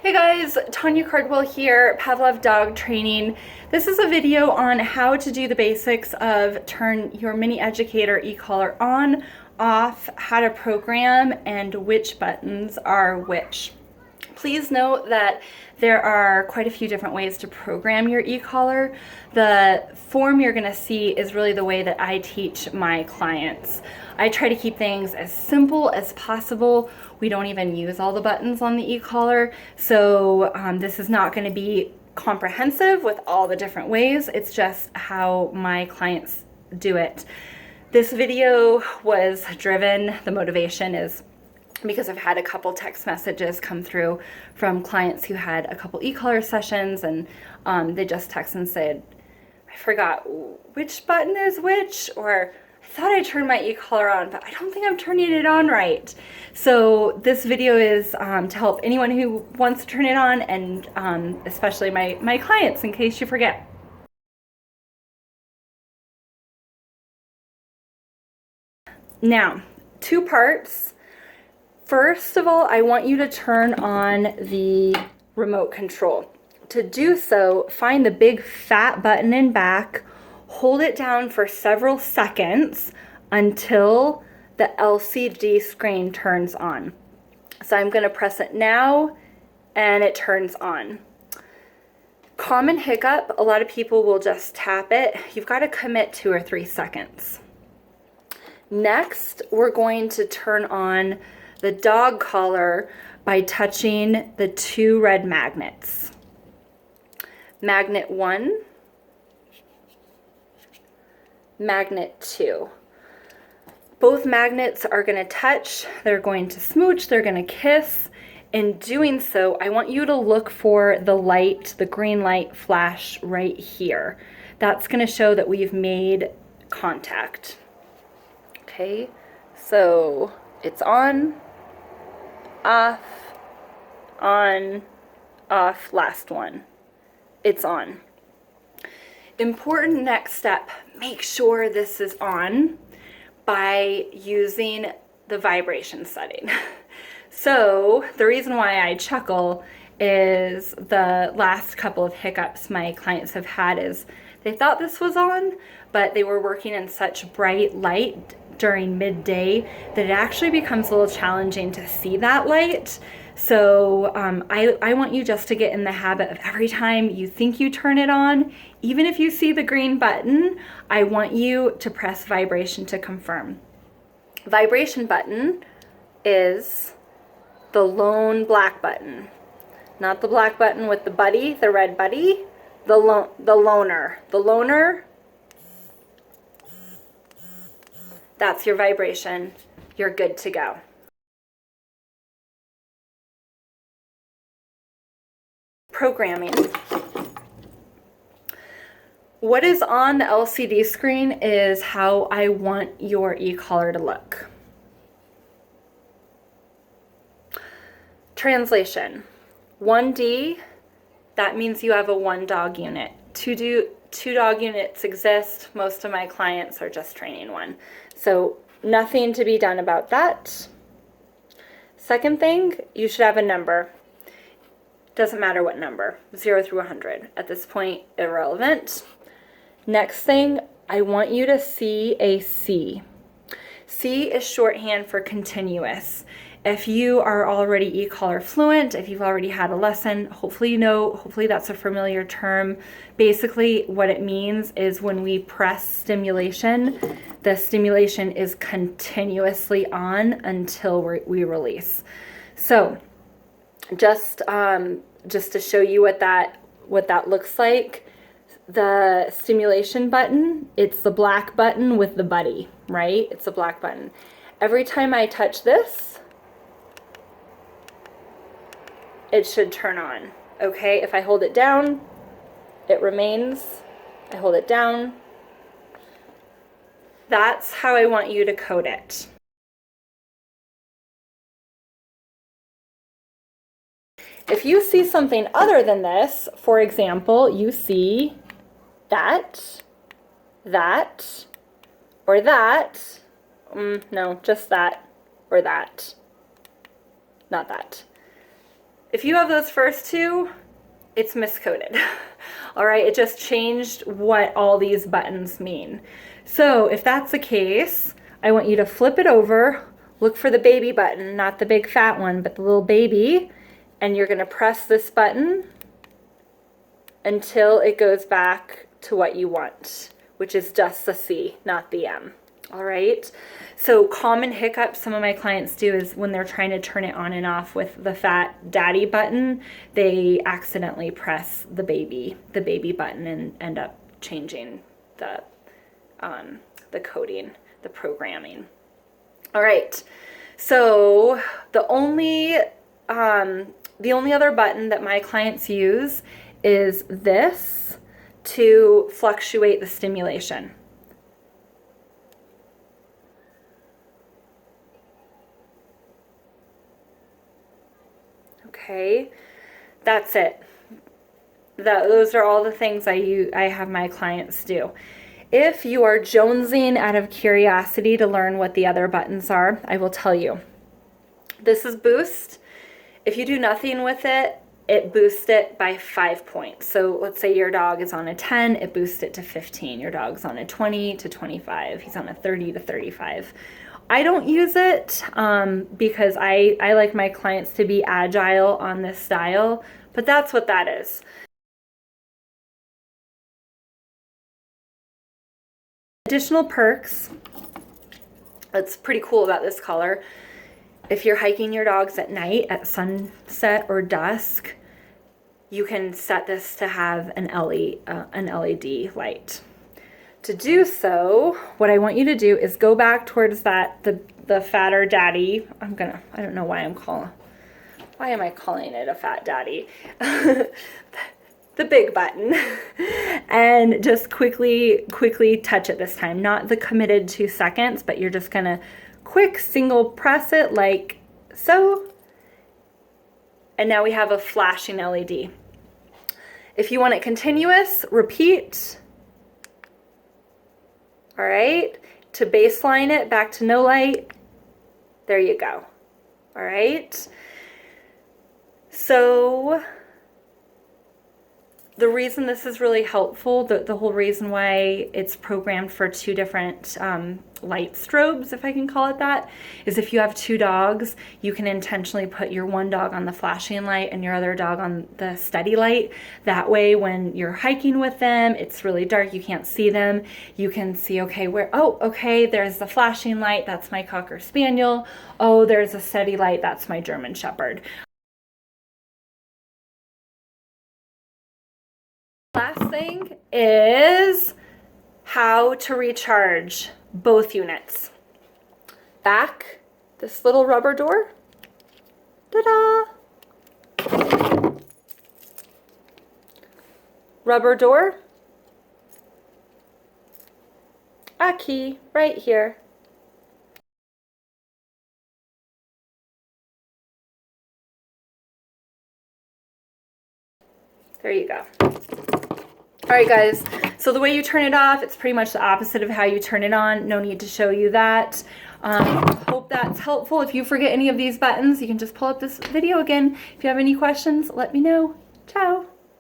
Hey guys, Tanya Cardwell here, Pavlov Dog Training. This is a video on how to do the basics of turn your mini educator e-collar on, off, how to program, and which buttons are which. Please note that there are quite a few different ways to program your e-collar. The form you're going to see is really the way that I teach my clients. I try to keep things as simple as possible. We don't even use all the buttons on the e-collar, so this is not going to be comprehensive with all the different ways. It's just how my clients do it. This video was driven, the motivation is because I've had a couple text messages come through from clients who had a couple e-collar sessions, and they just text and said, I forgot which button is which, or I thought I turned my e-collar on, but I don't think I'm turning it on right. So this video is to help anyone who wants to turn it on, and especially my clients, in case you forget. Now, two parts. First of all, I want you to turn on the remote control. To do so, find the big fat button in back, hold it down for several seconds until the LCD screen turns on. So I'm going to press it now and it turns on. Common hiccup, a lot of people will just tap it. You've got to commit 2 or 3 seconds. Next, we're going to turn on the dog collar by touching the 2 red magnets. Magnet 1, magnet 2. Both magnets are going to touch, they're going to smooch, they're going to kiss. In doing so, I want you to look for the light, the green light flash right here. That's going to show that we've made contact. Okay, so it's on, off, last one. It's on. Important next step, make sure this is on by using the vibration setting. So the reason why I chuckle is the last couple of hiccups my clients have had is they thought this was on, but they were working in such bright light during midday that it actually becomes a little challenging to see that light. So I want you just to get in the habit of every time you think you turn it on, even if you see the green button, I want you to press vibration to confirm. Vibration button is the lone black button, not the black button with the buddy, the red buddy, the loner. The loner, that's your vibration. You're good to go. Programming. What is on the LCD screen is how I want your e-collar to look. Translation. 1D, that means you have a 1-dog unit. 2 dog units exist. Most of my clients are just training 1. So nothing to be done about that. Second thing, you should have a number. Doesn't matter what number, 0 through 100. At this point, irrelevant. Next thing, I want you to see a C. C is shorthand for continuous. If you are already e-collar fluent, if you've already had a lesson, hopefully you know, hopefully that's a familiar term. Basically, what it means is when we press stimulation, the stimulation is continuously on until we release. So, just to show you what that looks like, the stimulation button, it's the black button with the buddy, right? It's a black button. Every time I touch this, it should turn on. Okay, if I hold it down, it remains. I hold it down. That's how I want you to code it. If you see something other than this, for example, you see that, or that, no, just that, or that, not that. If you have those first two, it's miscoded. All right, it just changed what all these buttons mean. So if that's the case, I want you to flip it over, look for the baby button, not the big fat one, but the little baby, and you're gonna press this button until it goes back to what you want, which is just the C, not the M. All right, so common hiccups some of my clients do is when they're trying to turn it on and off with the fat daddy button, they accidentally press the baby button and end up changing the coding, the programming. All right, so the only other button that my clients use is this to fluctuate the stimulation. Okay, that's it. Those are all the things I have my clients do. If you are jonesing out of curiosity to learn what the other buttons are, I will tell you. This is boost. If you do nothing with it, it boosts it by 5 points. So let's say your dog is on a 10, it boosts it to 15. Your dog's on a 20 to 25. He's on a 30 to 35. I don't use it because I like my clients to be agile on this style, but that's what that is. Additional perks that's pretty cool about this color. If you're hiking your dogs at night at sunset or dusk, you can set this to have an LED light. To do so, what I want you to do is go back towards the fatter daddy. I don't know why am I calling it a fat daddy? The big button. And just quickly touch it this time. Not the committed 2 seconds, but you're just gonna quick single press it like so. And now we have a flashing LED. If you want it continuous, repeat. All right, to baseline it back to no light, there you go. All right, so the reason this is really helpful, the whole reason why it's programmed for 2 different light strobes, if I can call it that, is if you have 2 dogs, you can intentionally put your one dog on the flashing light and your other dog on the steady light. That way, when you're hiking with them, it's really dark, you can't see them. You can see, okay, okay, there's the flashing light, that's my Cocker Spaniel. Oh, there's a steady light, that's my German Shepherd. Last thing is how to recharge both units. Back, this little rubber door. Ta-da! Rubber door. A key right here. There you go. All right, guys, so the way you turn it off, it's pretty much the opposite of how you turn it on. No need to show you that. Hope that's helpful. If you forget any of these buttons, you can just pull up this video again. If you have any questions, let me know. Ciao.